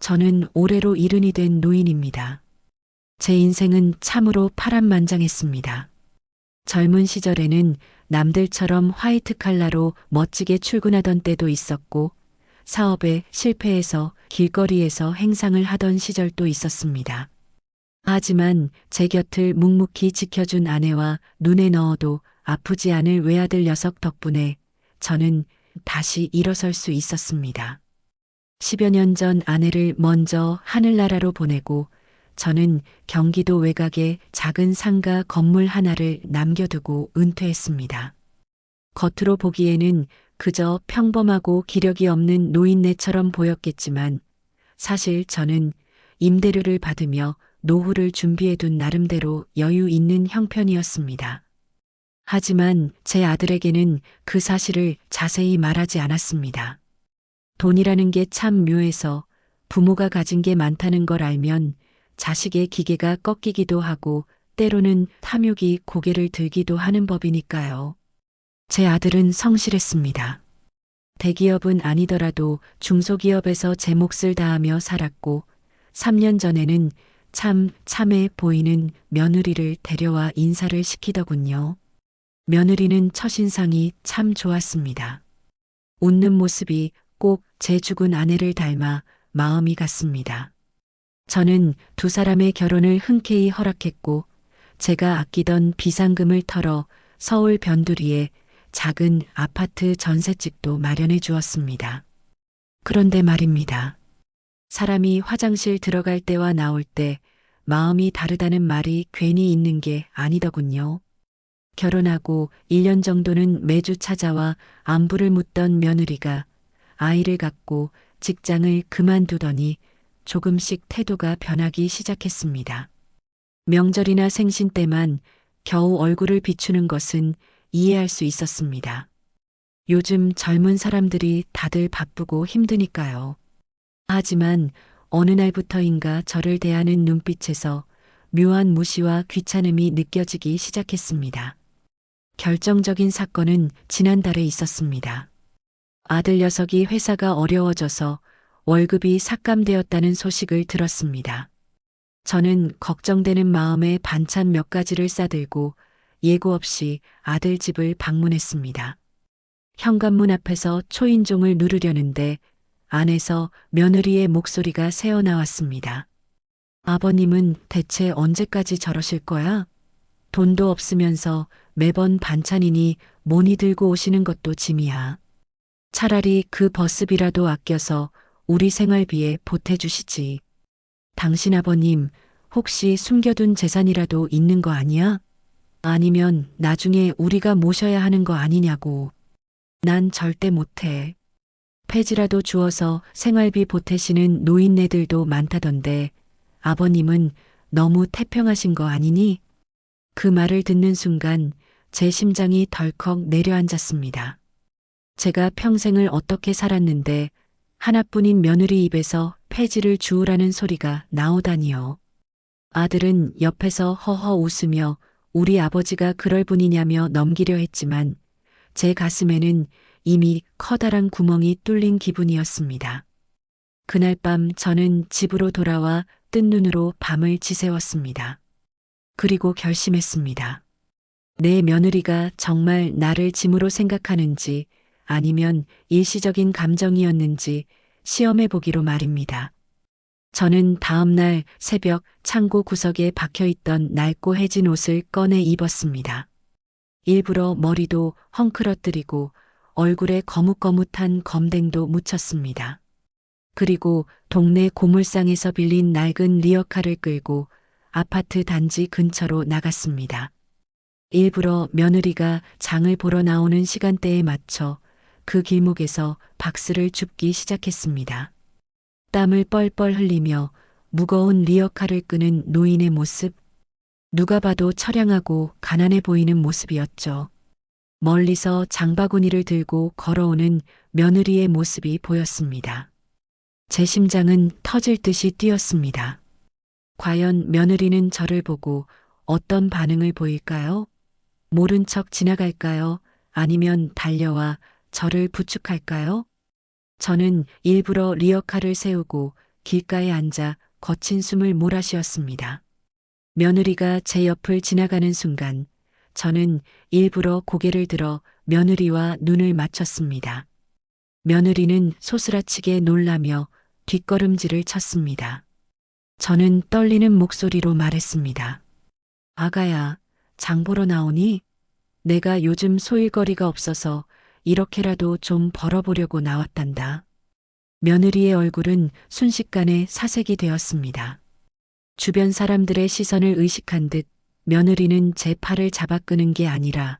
저는 올해로 70이 된 노인입니다. 제 인생은 참으로 파란만장했습니다. 젊은 시절에는 남들처럼 화이트 칼라로 멋지게 출근하던 때도 있었고, 사업에 실패해서 길거리에서 행상을 하던 시절도 있었습니다. 하지만 제 곁을 묵묵히 지켜준 아내와 눈에 넣어도 아프지 않을 외아들 녀석 덕분에 저는 다시 일어설 수 있었습니다. 10여 년 전 아내를 먼저 하늘나라로 보내고 저는 경기도 외곽에 작은 상가 건물 하나를 남겨두고 은퇴했습니다. 겉으로 보기에는 그저 평범하고 기력이 없는 노인네처럼 보였겠지만 사실 저는 임대료를 받으며 노후를 준비해둔 나름대로 여유 있는 형편이었습니다. 하지만 제 아들에게는 그 사실을 자세히 말하지 않았습니다. 돈이라는 게 참 묘해서 부모가 가진 게 많다는 걸 알면 자식의 기계가 꺾이기도 하고 때로는 탐욕이 고개를 들기도 하는 법이니까요. 제 아들은 성실했습니다. 대기업은 아니더라도 중소기업에서 제 몫을 다하며 살았고 3년 전에는 참 참해 보이는 며느리를 데려와 인사를 시키더군요. 며느리는 첫인상이 참 좋았습니다. 웃는 모습이 꼭 제 죽은 아내를 닮아 마음이 갔습니다. 저는 두 사람의 결혼을 흔쾌히 허락했고 제가 아끼던 비상금을 털어 서울 변두리에 작은 아파트 전셋집도 마련해 주었습니다. 그런데 말입니다. 사람이 화장실 들어갈 때와 나올 때 마음이 다르다는 말이 괜히 있는 게 아니더군요. 결혼하고 1년 정도는 매주 찾아와 안부를 묻던 며느리가 아이를 갖고 직장을 그만두더니 조금씩 태도가 변하기 시작했습니다. 명절이나 생신 때만 겨우 얼굴을 비추는 것은 이해할 수 있었습니다. 요즘 젊은 사람들이 다들 바쁘고 힘드니까요. 하지만 어느 날부터인가 저를 대하는 눈빛에서 묘한 무시와 귀찮음이 느껴지기 시작했습니다. 결정적인 사건은 지난달에 있었습니다. 아들 녀석이 회사가 어려워져서 월급이 삭감되었다는 소식을 들었습니다. 저는 걱정되는 마음에 반찬 몇 가지를 싸들고 예고 없이 아들 집을 방문했습니다. 현관문 앞에서 초인종을 누르려는데 안에서 며느리의 목소리가 새어나왔습니다. 아버님은 대체 언제까지 저러실 거야? 돈도 없으면서 매번 반찬이니 뭐니 들고 오시는 것도 짐이야. 차라리 그 버스비라도 아껴서 우리 생활비에 보태주시지. 당신 아버님 혹시 숨겨둔 재산이라도 있는 거 아니야? 아니면 나중에 우리가 모셔야 하는 거 아니냐고. 난 절대 못해. 폐지라도 주어서 생활비 보태시는 노인네들도 많다던데 아버님은 너무 태평하신 거 아니니? 그 말을 듣는 순간 제 심장이 덜컥 내려앉았습니다. 제가 평생을 어떻게 살았는데 하나뿐인 며느리 입에서 폐지를 주우라는 소리가 나오다니요. 아들은 옆에서 허허 웃으며 우리 아버지가 그럴 분이냐며 넘기려 했지만 제 가슴에는 이미 커다란 구멍이 뚫린 기분이었습니다. 그날 밤 저는 집으로 돌아와 뜬 눈으로 밤을 지새웠습니다. 그리고 결심했습니다. 내 며느리가 정말 나를 짐으로 생각하는지 아니면 일시적인 감정이었는지 시험해 보기로 말입니다. 저는 다음 날 새벽 창고 구석에 박혀있던 낡고 해진 옷을 꺼내 입었습니다. 일부러 머리도 헝클어뜨리고 얼굴에 거뭇거뭇한 검댕도 묻혔습니다. 그리고 동네 고물상에서 빌린 낡은 리어카를 끌고 아파트 단지 근처로 나갔습니다. 일부러 며느리가 장을 보러 나오는 시간대에 맞춰 그 길목에서 박스를 줍기 시작했습니다. 땀을 뻘뻘 흘리며 무거운 리어카를 끄는 노인의 모습, 누가 봐도 처량하고 가난해 보이는 모습이었죠. 멀리서 장바구니를 들고 걸어오는 며느리의 모습이 보였습니다. 제 심장은 터질 듯이 뛰었습니다. 과연 며느리는 저를 보고 어떤 반응을 보일까요? 모른 척 지나갈까요? 아니면 달려와 저를 부축할까요? 저는 일부러 리어카를 세우고 길가에 앉아 거친 숨을 몰아쉬었습니다. 며느리가 제 옆을 지나가는 순간 저는 일부러 고개를 들어 며느리와 눈을 맞췄습니다. 며느리는 소스라치게 놀라며 뒷걸음질을 쳤습니다. 저는 떨리는 목소리로 말했습니다. 아가야, 장 보러 나오니? 내가 요즘 소일거리가 없어서 이렇게라도 좀 벌어보려고 나왔단다. 며느리의 얼굴은 순식간에 사색이 되었습니다. 주변 사람들의 시선을 의식한 듯 며느리는 제 팔을 잡아 끄는 게 아니라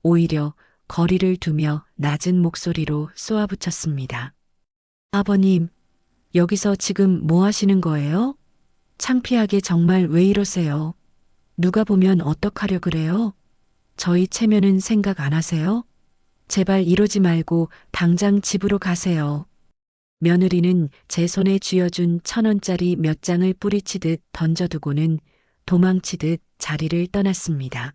오히려 거리를 두며 낮은 목소리로 쏘아붙였습니다. 아버님, 여기서 지금 뭐 하시는 거예요? 창피하게 정말 왜 이러세요? 누가 보면 어떡하려 그래요? 저희 체면은 생각 안 하세요? 제발 이러지 말고 당장 집으로 가세요. 며느리는 제 손에 쥐어준 1,000원짜리 몇 장을 뿌리치듯 던져두고는 도망치듯 자리를 떠났습니다.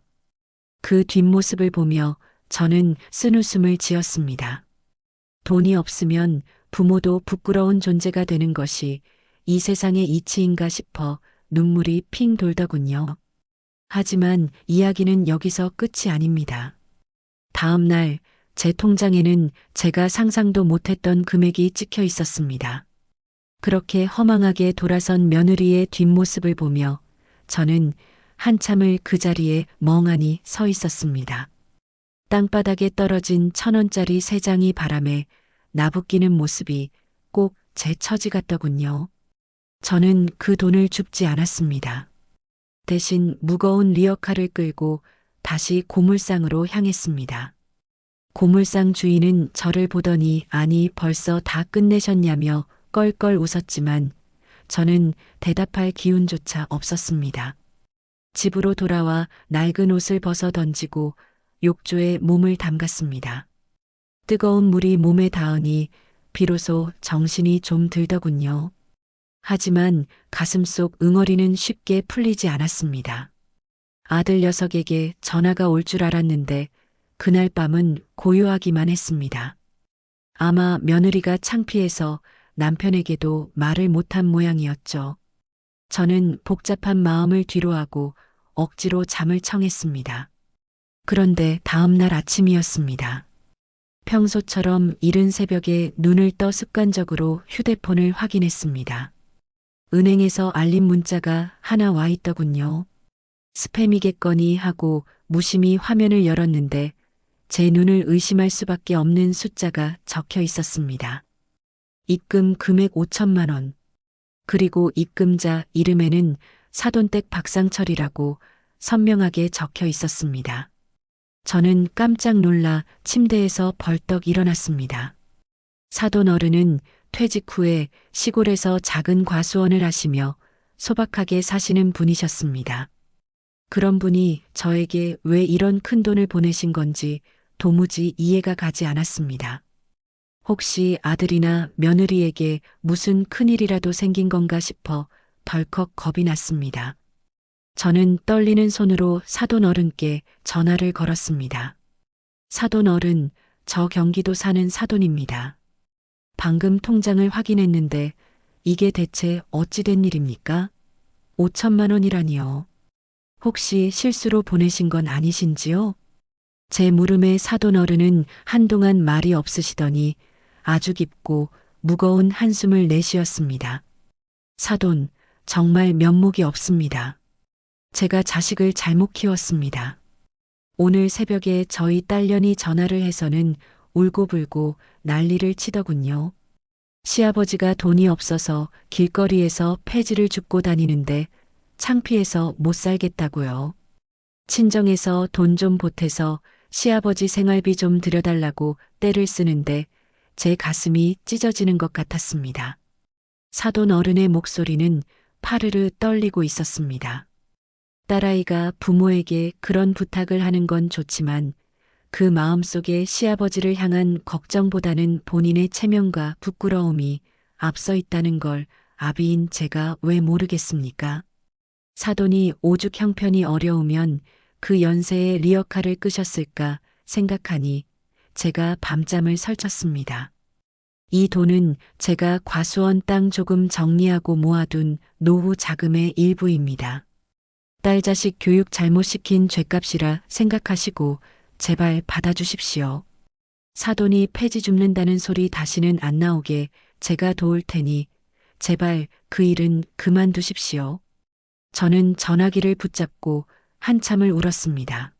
그 뒷모습을 보며 저는 쓴웃음을 지었습니다. 돈이 없으면 부모도 부끄러운 존재가 되는 것이 이 세상의 이치인가 싶어 눈물이 핑 돌더군요. 하지만 이야기는 여기서 끝이 아닙니다. 다음 날 제 통장에는 제가 상상도 못했던 금액이 찍혀 있었습니다. 그렇게 허망하게 돌아선 며느리의 뒷모습을 보며 저는 한참을 그 자리에 멍하니 서 있었습니다. 땅바닥에 떨어진 1,000원짜리 3장이 바람에 나부끼는 모습이 꼭 제 처지 같더군요. 저는 그 돈을 줍지 않았습니다. 대신 무거운 리어카를 끌고 다시 고물상으로 향했습니다. 고물상 주인은 저를 보더니 아니 벌써 다 끝내셨냐며 껄껄 웃었지만 저는 대답할 기운조차 없었습니다. 집으로 돌아와 낡은 옷을 벗어 던지고 욕조에 몸을 담갔습니다. 뜨거운 물이 몸에 닿으니 비로소 정신이 좀 들더군요. 하지만 가슴속 응어리는 쉽게 풀리지 않았습니다. 아들 녀석에게 전화가 올 줄 알았는데 그날 밤은 고요하기만 했습니다. 아마 며느리가 창피해서 남편에게도 말을 못한 모양이었죠. 저는 복잡한 마음을 뒤로하고 억지로 잠을 청했습니다. 그런데 다음 날 아침이었습니다. 평소처럼 이른 새벽에 눈을 떠 습관적으로 휴대폰을 확인했습니다. 은행에서 알림 문자가 하나 와 있더군요. 스팸이겠거니 하고 무심히 화면을 열었는데 제 눈을 의심할 수밖에 없는 숫자가 적혀 있었습니다. 입금 금액 5천만 원. 그리고 입금자 이름에는 사돈댁 박상철이라고 선명하게 적혀 있었습니다. 저는 깜짝 놀라 침대에서 벌떡 일어났습니다. 사돈 어른은 퇴직 후에 시골에서 작은 과수원을 하시며 소박하게 사시는 분이셨습니다. 그런 분이 저에게 왜 이런 큰 돈을 보내신 건지 도무지 이해가 가지 않았습니다. 혹시 아들이나 며느리에게 무슨 큰일이라도 생긴 건가 싶어 덜컥 겁이 났습니다. 저는 떨리는 손으로 사돈 어른께 전화를 걸었습니다. 사돈 어른, 저 경기도 사는 사돈입니다. 방금 통장을 확인했는데 이게 대체 어찌 된 일입니까? 5천만 원이라니요. 혹시 실수로 보내신 건 아니신지요? 제 물음에 사돈 어른은 한동안 말이 없으시더니 아주 깊고 무거운 한숨을 내쉬었습니다. 사돈, 정말 면목이 없습니다. 제가 자식을 잘못 키웠습니다. 오늘 새벽에 저희 딸년이 전화를 해서는 울고불고 난리를 치더군요. 시아버지가 돈이 없어서 길거리에서 폐지를 줍고 다니는데 창피해서 못 살겠다고요. 친정에서 돈 좀 보태서 시아버지 생활비 좀 들여달라고 떼를 쓰는데 제 가슴이 찢어지는 것 같았습니다. 사돈 어른의 목소리는 파르르 떨리고 있었습니다. 딸아이가 부모에게 그런 부탁을 하는 건 좋지만 그 마음속에 시아버지를 향한 걱정보다는 본인의 체면과 부끄러움이 앞서 있다는 걸 아비인 제가 왜 모르겠습니까? 사돈이 오죽 형편이 어려우면 그 연세에 리어카를 끄셨을까 생각하니 제가 밤잠을 설쳤습니다. 이 돈은 제가 과수원 땅 조금 정리하고 모아둔 노후 자금의 일부입니다. 딸 자식 교육 잘못 시킨 죗값이라 생각하시고 제발 받아주십시오. 사돈이 폐지 줍는다는 소리 다시는 안 나오게 제가 도울 테니 제발 그 일은 그만두십시오. 저는 전화기를 붙잡고 한참을 울었습니다.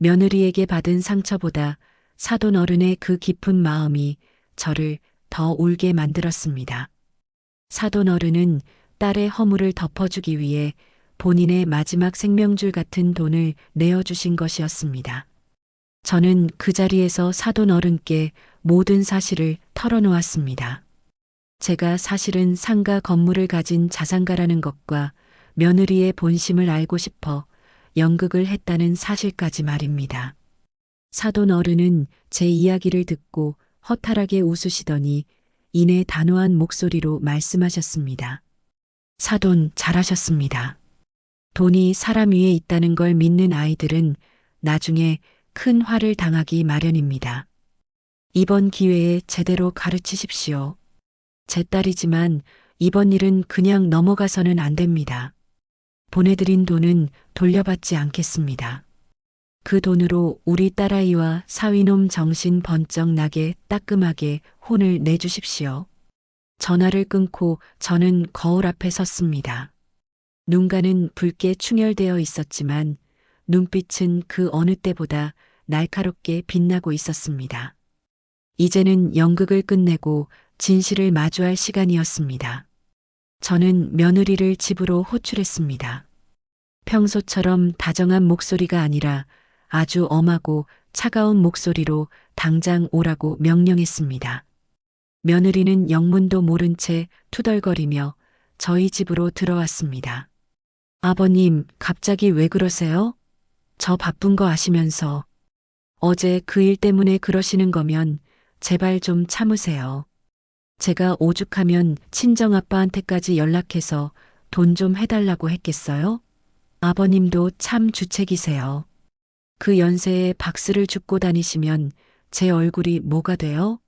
며느리에게 받은 상처보다 사돈 어른의 그 깊은 마음이 저를 더 울게 만들었습니다. 사돈 어른은 딸의 허물을 덮어주기 위해 본인의 마지막 생명줄 같은 돈을 내어주신 것이었습니다. 저는 그 자리에서 사돈 어른께 모든 사실을 털어놓았습니다. 제가 사실은 상가 건물을 가진 자산가라는 것과 며느리의 본심을 알고 싶어 연극을 했다는 사실까지 말입니다. 사돈 어른은 제 이야기를 듣고 허탈하게 웃으시더니 이내 단호한 목소리로 말씀하셨습니다. 사돈 잘하셨습니다. 돈이 사람 위에 있다는 걸 믿는 아이들은 나중에 큰 화를 당하기 마련입니다. 이번 기회에 제대로 가르치십시오. 제 딸이지만 이번 일은 그냥 넘어가서는 안 됩니다. 보내드린 돈은 돌려받지 않겠습니다. 그 돈으로 우리 딸아이와 사위놈 정신 번쩍 나게 따끔하게 혼을 내주십시오. 전화를 끊고 저는 거울 앞에 섰습니다. 눈가는 붉게 충혈되어 있었지만 눈빛은 그 어느 때보다 날카롭게 빛나고 있었습니다. 이제는 연극을 끝내고 진실을 마주할 시간이었습니다. 저는 며느리를 집으로 호출했습니다. 평소처럼 다정한 목소리가 아니라 아주 엄하고 차가운 목소리로 당장 오라고 명령했습니다. 며느리는 영문도 모른 채 투덜거리며 저희 집으로 들어왔습니다. 아버님, 갑자기 왜 그러세요? 저 바쁜 거 아시면서. 어제 그 일 때문에 그러시는 거면 제발 좀 참으세요. 제가 오죽하면 친정아빠한테까지 연락해서 돈 좀 해달라고 했겠어요? 아버님도 참 주책이세요. 그 연세에 박스를 줍고 다니시면 제 얼굴이 뭐가 돼요?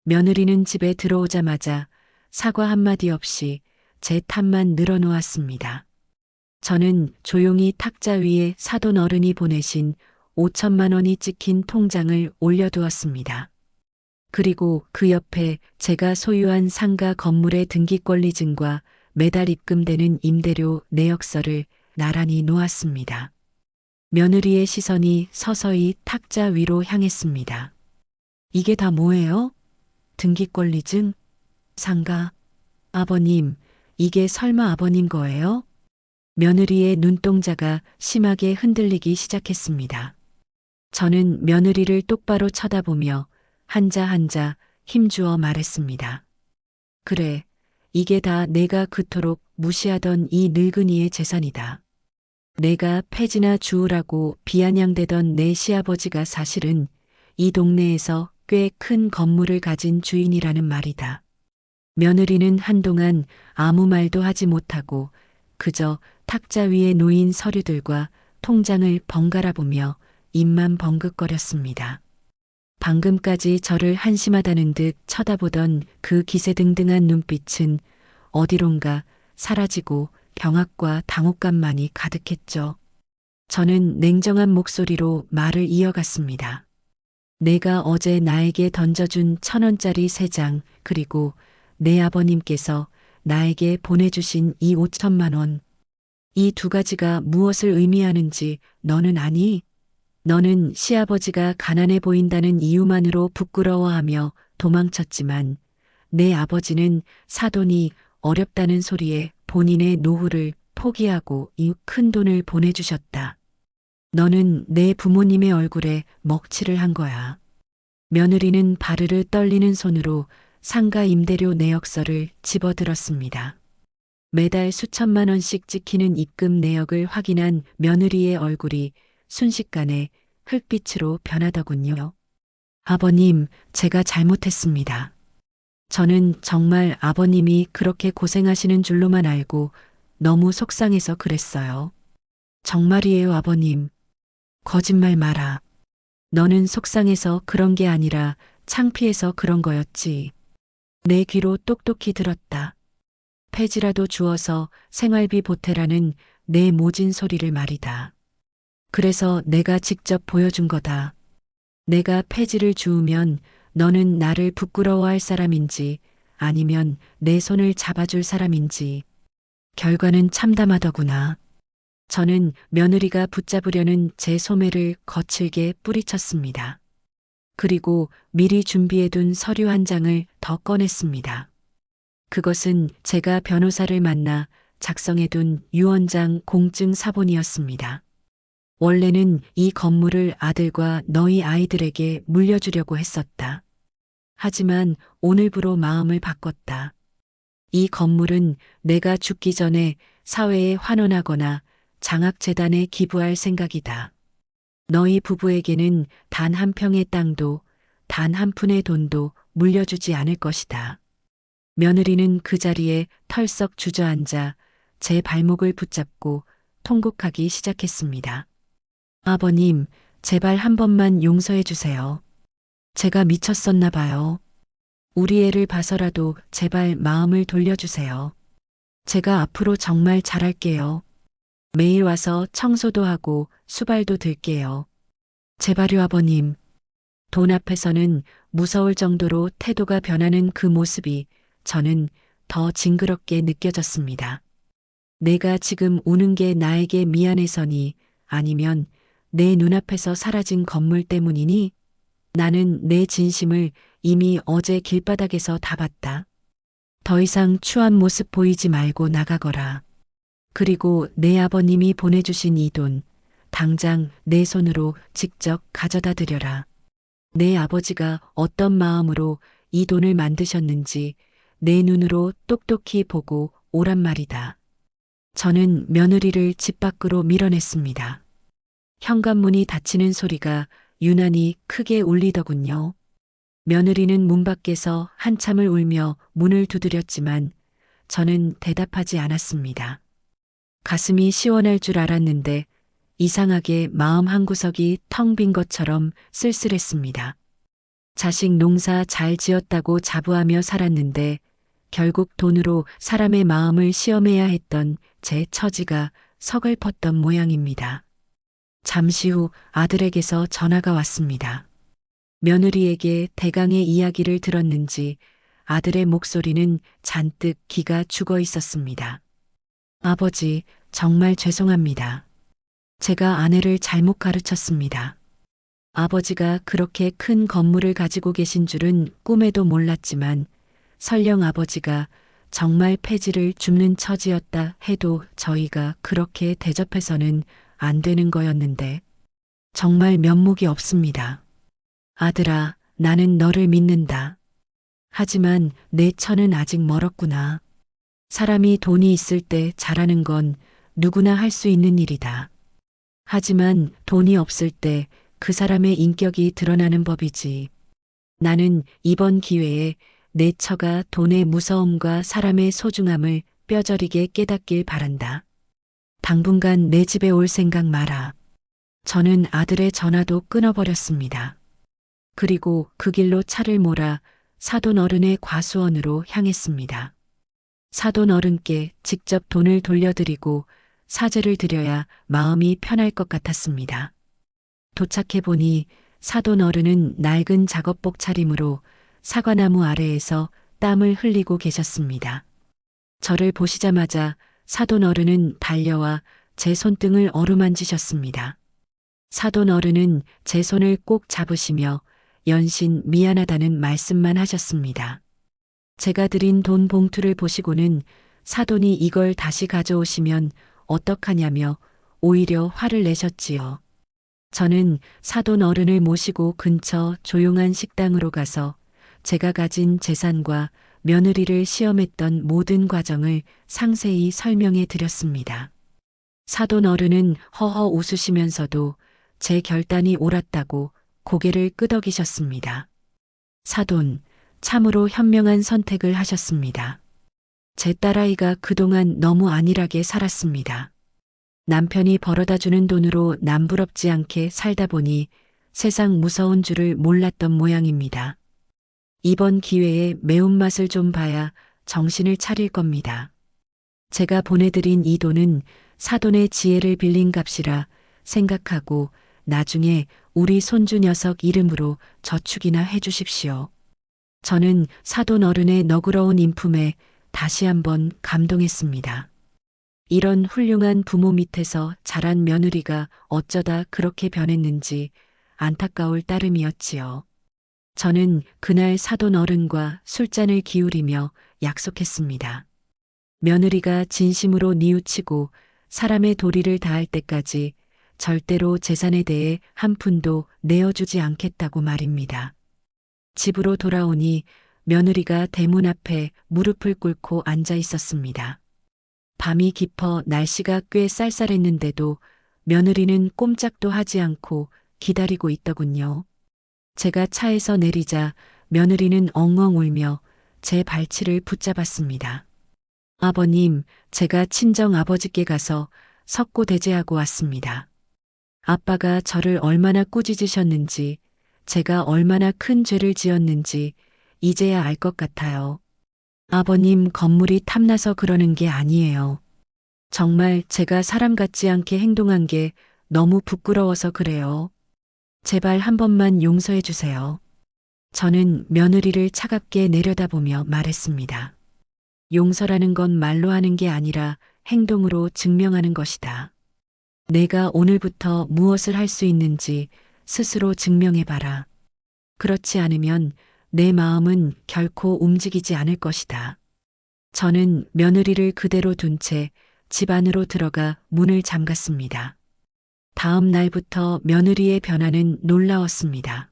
며느리는 집에 들어오자마자 사과 한마디 없이 제 탓만 늘어놓았습니다. 저는 조용히 탁자 위에 사돈 어른이 보내신 5천만 원이 찍힌 통장을 올려두었습니다. 그리고 그 옆에 제가 소유한 상가 건물의 등기권리증과 매달 입금되는 임대료 내역서를 나란히 놓았습니다. 며느리의 시선이 서서히 탁자 위로 향했습니다. 이게 다 뭐예요? 등기권리증? 상가? 아버님, 이게 설마 아버님 거예요? 며느리의 눈동자가 심하게 흔들리기 시작했습니다. 저는 며느리를 똑바로 쳐다보며 한자 한자 힘주어 말했습니다. 그래, 이게 다 내가 그토록 무시하던 이 늙은이의 재산이다. 내가 폐지나 주우라고 비아냥대던 내 시아버지가 사실은 이 동네에서 꽤 큰 건물을 가진 주인이라는 말이다. 며느리는 한동안 아무 말도 하지 못하고 그저 탁자 위에 놓인 서류들과 통장을 번갈아 보며 입만 벙긋거렸습니다. 방금까지 저를 한심하다는 듯 쳐다보던 그 기세등등한 눈빛은 어디론가 사라지고 경악과 당혹감만이 가득했죠. 저는 냉정한 목소리로 말을 이어갔습니다. 내가 어제 나에게 던져준 1,000원짜리 3장 그리고 내 아버님께서 나에게 보내주신 이 5천만 원. 이 두 가지가 무엇을 의미하는지 너는 아니? 너는 시아버지가 가난해 보인다는 이유만으로 부끄러워하며 도망쳤지만 내 아버지는 사돈이 어렵다는 소리에 본인의 노후를 포기하고 이 큰 돈을 보내주셨다. 너는 내 부모님의 얼굴에 먹칠을 한 거야. 며느리는 바르르 떨리는 손으로 상가 임대료 내역서를 집어들었습니다. 매달 수천만 원씩 찍히는 입금 내역을 확인한 며느리의 얼굴이 순식간에 흙빛으로 변하더군요. 아버님, 제가 잘못했습니다. 저는 정말 아버님이 그렇게 고생하시는 줄로만 알고 너무 속상해서 그랬어요. 정말이에요, 아버님. 거짓말 마라. 너는 속상해서 그런 게 아니라 창피해서 그런 거였지. 내 귀로 똑똑히 들었다. 폐지라도 주어서 생활비 보태라는 내 모진 소리를 말이다. 그래서 내가 직접 보여준 거다. 내가 폐지를 주우면 너는 나를 부끄러워할 사람인지 아니면 내 손을 잡아줄 사람인지. 결과는 참담하더구나. 저는 며느리가 붙잡으려는 제 소매를 거칠게 뿌리쳤습니다. 그리고 미리 준비해둔 서류 한 장을 더 꺼냈습니다. 그것은 제가 변호사를 만나 작성해둔 유언장 공증 사본이었습니다. 원래는 이 건물을 아들과 너희 아이들에게 물려주려고 했었다. 하지만 오늘부로 마음을 바꿨다. 이 건물은 내가 죽기 전에 사회에 환원하거나 장학재단에 기부할 생각이다. 너희 부부에게는 단 한 평의 땅도 단 한 푼의 돈도 물려주지 않을 것이다. 며느리는 그 자리에 털썩 주저앉아 제 발목을 붙잡고 통곡하기 시작했습니다. 아버님, 제발 한 번만 용서해 주세요. 제가 미쳤었나 봐요. 우리 애를 봐서라도 제발 마음을 돌려주세요. 제가 앞으로 정말 잘할게요. 매일 와서 청소도 하고 수발도 들게요. 제발요 아버님. 돈 앞에서는 무서울 정도로 태도가 변하는 그 모습이 저는 더 징그럽게 느껴졌습니다. 내가 지금 우는 게 나에게 미안해서니 아니면 내 눈앞에서 사라진 건물 때문이니 나는 내 진심을 이미 어제 길바닥에서 다 봤다. 더 이상 추한 모습 보이지 말고 나가거라. 그리고 내 아버님이 보내주신 이 돈, 당장 내 손으로 직접 가져다 드려라. 내 아버지가 어떤 마음으로 이 돈을 만드셨는지 내 눈으로 똑똑히 보고 오란 말이다. 저는 며느리를 집 밖으로 밀어냈습니다. 현관문이 닫히는 소리가 유난히 크게 울리더군요. 며느리는 문 밖에서 한참을 울며 문을 두드렸지만 저는 대답하지 않았습니다. 가슴이 시원할 줄 알았는데 이상하게 마음 한구석이 텅 빈 것처럼 쓸쓸했습니다. 자식 농사 잘 지었다고 자부하며 살았는데 결국 돈으로 사람의 마음을 시험해야 했던 제 처지가 서글펐던 모양입니다. 잠시 후 아들에게서 전화가 왔습니다. 며느리에게 대강의 이야기를 들었는지 아들의 목소리는 잔뜩 기가 죽어 있었습니다. 아버지, 정말 죄송합니다. 제가 아내를 잘못 가르쳤습니다. 아버지가 그렇게 큰 건물을 가지고 계신 줄은 꿈에도 몰랐지만 설령 아버지가 정말 폐지를 줍는 처지였다 해도 저희가 그렇게 대접해서는 안 되는 거였는데 정말 면목이 없습니다. 아들아, 나는 너를 믿는다. 하지만 내 처는 아직 멀었구나. 사람이 돈이 있을 때 잘하는 건 누구나 할 수 있는 일이다. 하지만 돈이 없을 때 그 사람의 인격이 드러나는 법이지. 나는 이번 기회에 내 처가 돈의 무서움과 사람의 소중함을 뼈저리게 깨닫길 바란다. 당분간 내 집에 올 생각 마라. 저는 아들의 전화도 끊어버렸습니다. 그리고 그 길로 차를 몰아 사돈 어른의 과수원으로 향했습니다. 사돈 어른께 직접 돈을 돌려드리고 사죄를 드려야 마음이 편할 것 같았습니다. 도착해보니 사돈 어른은 낡은 작업복 차림으로 사과나무 아래에서 땀을 흘리고 계셨습니다. 저를 보시자마자 사돈 어른은 달려와 제 손등을 어루만지셨습니다. 사돈 어른은 제 손을 꼭 잡으시며 연신 미안하다는 말씀만 하셨습니다. 제가 드린 돈 봉투를 보시고는 사돈이 이걸 다시 가져오시면 어떡하냐며 오히려 화를 내셨지요. 저는 사돈 어른을 모시고 근처 조용한 식당으로 가서 제가 가진 재산과 며느리를 시험했던 모든 과정을 상세히 설명해 드렸습니다. 사돈 어른은 허허 웃으시면서도 제 결단이 옳았다고 고개를 끄덕이셨습니다. 사돈, 참으로 현명한 선택을 하셨습니다. 제 딸아이가 그동안 너무 안일하게 살았습니다. 남편이 벌어다주는 돈으로 남부럽지 않게 살다 보니 세상 무서운 줄을 몰랐던 모양입니다. 이번 기회에 매운맛을 좀 봐야 정신을 차릴 겁니다. 제가 보내드린 이 돈은 사돈의 지혜를 빌린 값이라 생각하고 나중에 우리 손주 녀석 이름으로 저축이나 해주십시오. 저는 사돈 어른의 너그러운 인품에 다시 한번 감동했습니다. 이런 훌륭한 부모 밑에서 자란 며느리가 어쩌다 그렇게 변했는지 안타까울 따름이었지요. 저는 그날 사돈 어른과 술잔을 기울이며 약속했습니다. 며느리가 진심으로 뉘우치고 사람의 도리를 다할 때까지 절대로 재산에 대해 한 푼도 내어주지 않겠다고 말입니다. 집으로 돌아오니 며느리가 대문 앞에 무릎을 꿇고 앉아 있었습니다. 밤이 깊어 날씨가 꽤 쌀쌀했는데도 며느리는 꼼짝도 하지 않고 기다리고 있더군요. 제가 차에서 내리자 며느리는 엉엉 울며 제 발치를 붙잡았습니다. 아버님, 제가 친정 아버지께 가서 석고대죄하고 왔습니다. 아빠가 저를 얼마나 꾸짖으셨는지, 제가 얼마나 큰 죄를 지었는지 이제야 알 것 같아요. 아버님, 건물이 탐나서 그러는 게 아니에요. 정말 제가 사람 같지 않게 행동한 게 너무 부끄러워서 그래요. 제발 한 번만 용서해 주세요. 저는 며느리를 차갑게 내려다보며 말했습니다. 용서라는 건 말로 하는 게 아니라 행동으로 증명하는 것이다. 내가 오늘부터 무엇을 할 수 있는지 스스로 증명해봐라. 그렇지 않으면 내 마음은 결코 움직이지 않을 것이다. 저는 며느리를 그대로 둔 채 집 안으로 들어가 문을 잠갔습니다. 다음 날부터 며느리의 변화는 놀라웠습니다.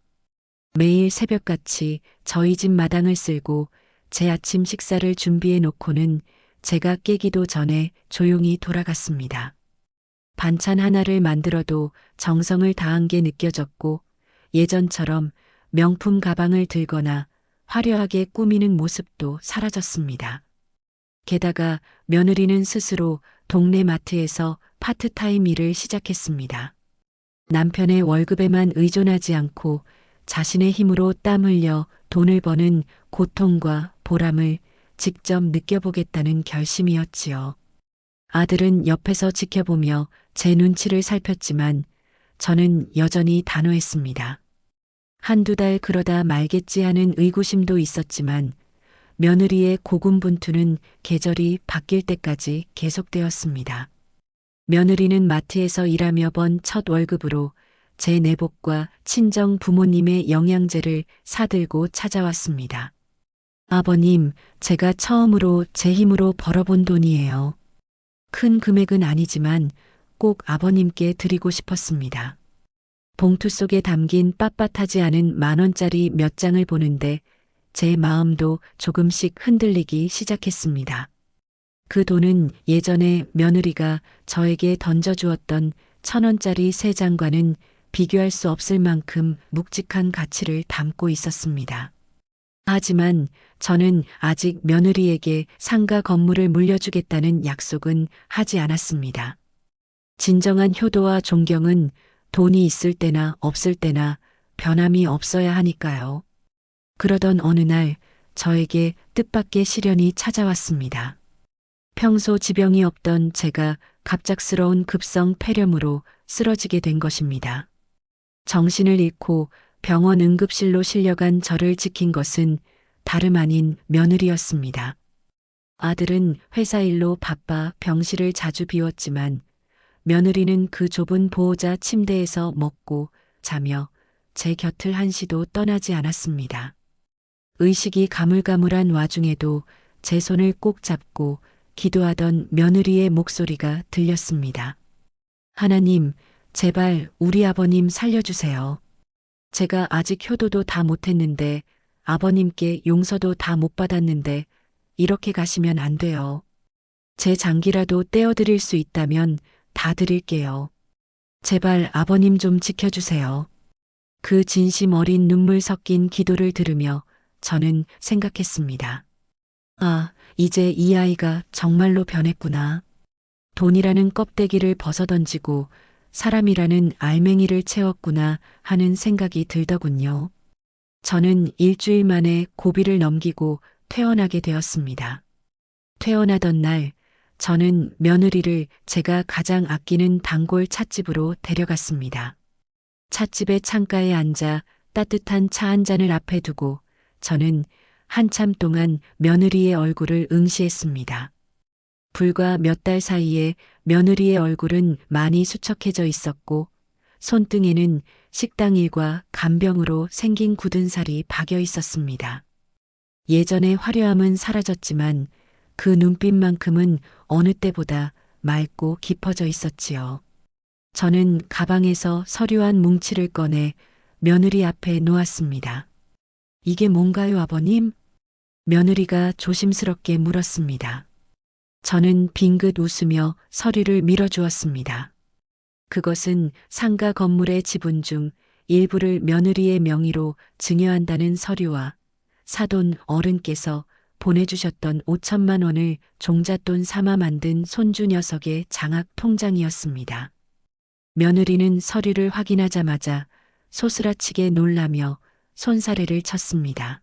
매일 새벽같이 저희 집 마당을 쓸고 제 아침 식사를 준비해 놓고는 제가 깨기도 전에 조용히 돌아갔습니다. 반찬 하나를 만들어도 정성을 다한 게 느껴졌고 예전처럼 명품 가방을 들거나 화려하게 꾸미는 모습도 사라졌습니다. 게다가 며느리는 스스로 동네 마트에서 파트타임 일을 시작했습니다. 남편의 월급에만 의존하지 않고 자신의 힘으로 땀 흘려 돈을 버는 고통과 보람을 직접 느껴보겠다는 결심이었지요. 아들은 옆에서 지켜보며 제 눈치를 살폈지만 저는 여전히 단호했습니다. 한두 달 그러다 말겠지 하는 의구심도 있었지만 며느리의 고군분투는 계절이 바뀔 때까지 계속되었습니다. 며느리는 마트에서 일하며 번 첫 월급으로 제 내복과 친정 부모님의 영양제를 사들고 찾아왔습니다. 아버님, 제가 처음으로 제 힘으로 벌어본 돈이에요. 큰 금액은 아니지만 꼭 아버님께 드리고 싶었습니다. 봉투 속에 담긴 빳빳하지 않은 10,000원짜리 몇 장을 보는데 제 마음도 조금씩 흔들리기 시작했습니다. 그 돈은 예전에 며느리가 저에게 던져주었던 1,000원짜리 3장과는 비교할 수 없을 만큼 묵직한 가치를 담고 있었습니다. 하지만 저는 아직 며느리에게 상가 건물을 물려주겠다는 약속은 하지 않았습니다. 진정한 효도와 존경은 돈이 있을 때나 없을 때나 변함이 없어야 하니까요. 그러던 어느 날 저에게 뜻밖의 시련이 찾아왔습니다. 평소 지병이 없던 제가 갑작스러운 급성 폐렴으로 쓰러지게 된 것입니다. 정신을 잃고 병원 응급실로 실려간 저를 지킨 것은 다름 아닌 며느리였습니다. 아들은 회사 일로 바빠 병실을 자주 비웠지만 며느리는 그 좁은 보호자 침대에서 먹고 자며 제 곁을 한시도 떠나지 않았습니다. 의식이 가물가물한 와중에도 제 손을 꼭 잡고 기도하던 며느리의 목소리가 들렸습니다. 하나님, 제발 우리 아버님 살려주세요. 제가 아직 효도도 다 못했는데 아버님께 용서도 다 못 받았는데 이렇게 가시면 안 돼요. 제 장기라도 떼어드릴 수 있다면 다 드릴게요. 제발 아버님 좀 지켜주세요. 그 진심 어린 눈물 섞인 기도를 들으며 저는 생각했습니다. 아, 이제 이 아이가 정말로 변했구나. 돈이라는 껍데기를 벗어던지고 사람이라는 알맹이를 채웠구나 하는 생각이 들더군요. 저는 일주일 만에 고비를 넘기고 퇴원하게 되었습니다. 퇴원하던 날, 저는 며느리를 제가 가장 아끼는 단골 찻집으로 데려갔습니다. 찻집의 창가에 앉아 따뜻한 차 한 잔을 앞에 두고 저는 한참 동안 며느리의 얼굴을 응시했습니다. 불과 몇 달 사이에 며느리의 얼굴은 많이 수척해져 있었고 손등에는 식당 일과 간병으로 생긴 굳은 살이 박여 있었습니다. 예전의 화려함은 사라졌지만 그 눈빛만큼은 어느 때보다 맑고 깊어져 있었지요. 저는 가방에서 서류 한 뭉치를 꺼내 며느리 앞에 놓았습니다. 이게 뭔가요, 아버님? 며느리가 조심스럽게 물었습니다. 저는 빙긋 웃으며 서류를 밀어주었습니다. 그것은 상가 건물의 지분 중 일부를 며느리의 명의로 증여한다는 서류와 사돈 어른께서 보내주셨던 5천만 원을 종잣돈 삼아 만든 손주 녀석의 장학 통장이었습니다. 며느리는 서류를 확인하자마자 소스라치게 놀라며 손사래를 쳤습니다.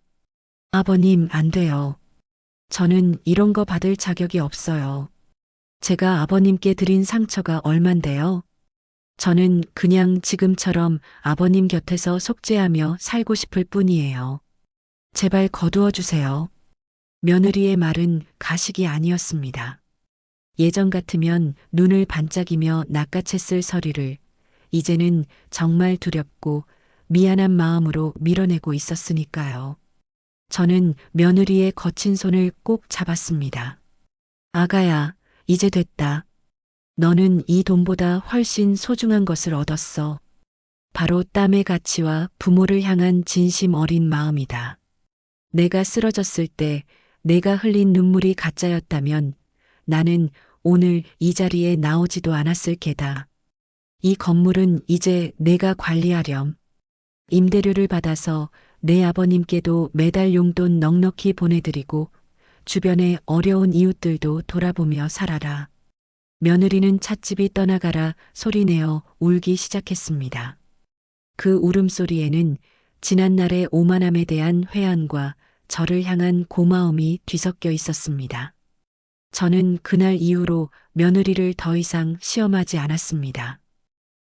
아버님, 안 돼요. 저는 이런 거 받을 자격이 없어요. 제가 아버님께 드린 상처가 얼만데요. 저는 그냥 지금처럼 아버님 곁에서 속죄하며 살고 싶을 뿐이에요. 제발 거두어 주세요. 며느리의 말은 가식이 아니었습니다. 예전 같으면 눈을 반짝이며 낚아챘을 서류를 이제는 정말 두렵고 미안한 마음으로 밀어내고 있었으니까요. 저는 며느리의 거친 손을 꼭 잡았습니다. 아가야, 이제 됐다. 너는 이 돈보다 훨씬 소중한 것을 얻었어. 바로 땀의 가치와 부모를 향한 진심 어린 마음이다. 내가 쓰러졌을 때 내가 흘린 눈물이 가짜였다면 나는 오늘 이 자리에 나오지도 않았을 게다. 이 건물은 이제 내가 관리하렴. 임대료를 받아서 내 아버님께도 매달 용돈 넉넉히 보내드리고 주변의 어려운 이웃들도 돌아보며 살아라. 며느리는 찻집이 떠나가라 소리내어 울기 시작했습니다. 그 울음소리에는 지난날의 오만함에 대한 회한과 저를 향한 고마움이 뒤섞여 있었습니다. 저는 그날 이후로 며느리를 더 이상 시험하지 않았습니다.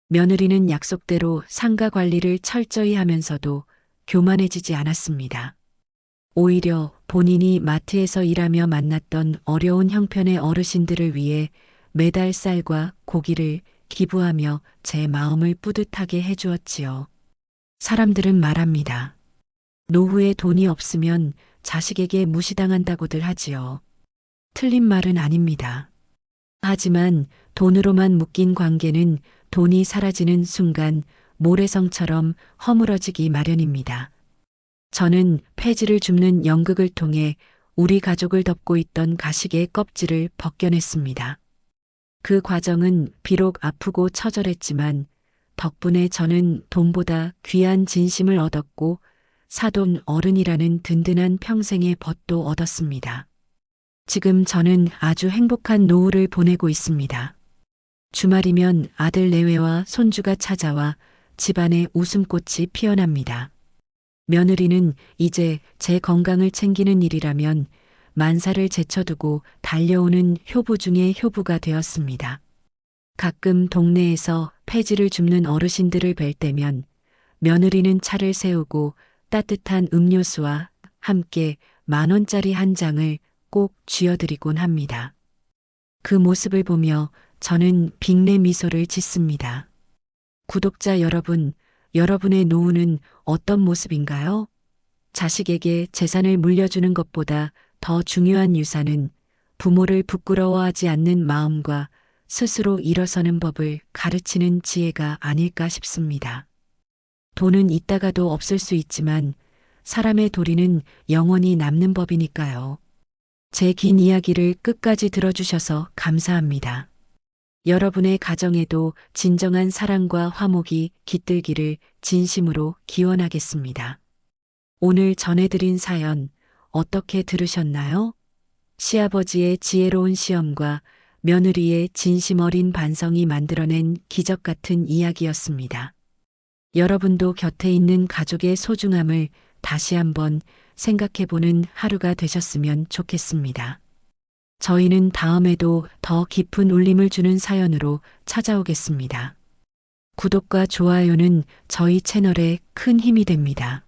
며느리는 약속대로 상가 관리를 철저히 하면서도 교만해지지 않았습니다. 오히려 본인이 마트에서 일하며 만났던 어려운 형편의 어르신들을 위해 매달 쌀과 고기를 기부하며 제 마음을 뿌듯하게 해주었지요. 사람들은 말합니다. 노후에 돈이 없으면 자식에게 무시당한다고들 하지요. 틀린 말은 아닙니다. 하지만 돈으로만 묶인 관계는 돈이 사라지는 순간 모래성처럼 허물어지기 마련입니다. 저는 폐지를 줍는 연극을 통해 우리 가족을 덮고 있던 가식의 껍질을 벗겨냈습니다. 그 과정은 비록 아프고 처절했지만 덕분에 저는 돈보다 귀한 진심을 얻었고 사돈 어른이라는 든든한 평생의 벗도 얻었습니다. 지금 저는 아주 행복한 노후를 보내고 있습니다. 주말이면 아들 내외와 손주가 찾아와 집안에 웃음꽃이 피어납니다. 며느리는 이제 제 건강을 챙기는 일이라면 만사를 제쳐두고 달려오는 효부 중의 효부가 되었습니다. 가끔 동네에서 폐지를 줍는 어르신들을 뵐 때면 며느리는 차를 세우고 따뜻한 음료수와 함께 10,000원짜리 한 장을 꼭 쥐어드리곤 합니다. 그 모습을 보며 저는 빅내 미소를 짓습니다. 구독자 여러분, 여러분의 노후는 어떤 모습인가요? 자식에게 재산을 물려주는 것보다 더 중요한 유산은 부모를 부끄러워하지 않는 마음과 스스로 일어서는 법을 가르치는 지혜가 아닐까 싶습니다. 돈은 있다가도 없을 수 있지만 사람의 도리는 영원히 남는 법이니까요. 제 긴 이야기를 끝까지 들어주셔서 감사합니다. 여러분의 가정에도 진정한 사랑과 화목이 깃들기를 진심으로 기원하겠습니다. 오늘 전해드린 사연 어떻게 들으셨나요? 시아버지의 지혜로운 시험과 며느리의 진심 어린 반성이 만들어낸 기적 같은 이야기였습니다. 여러분도 곁에 있는 가족의 소중함을 다시 한번 생각해보는 하루가 되셨으면 좋겠습니다. 저희는 다음에도 더 깊은 울림을 주는 사연으로 찾아오겠습니다. 구독과 좋아요는 저희 채널에 큰 힘이 됩니다.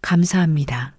감사합니다.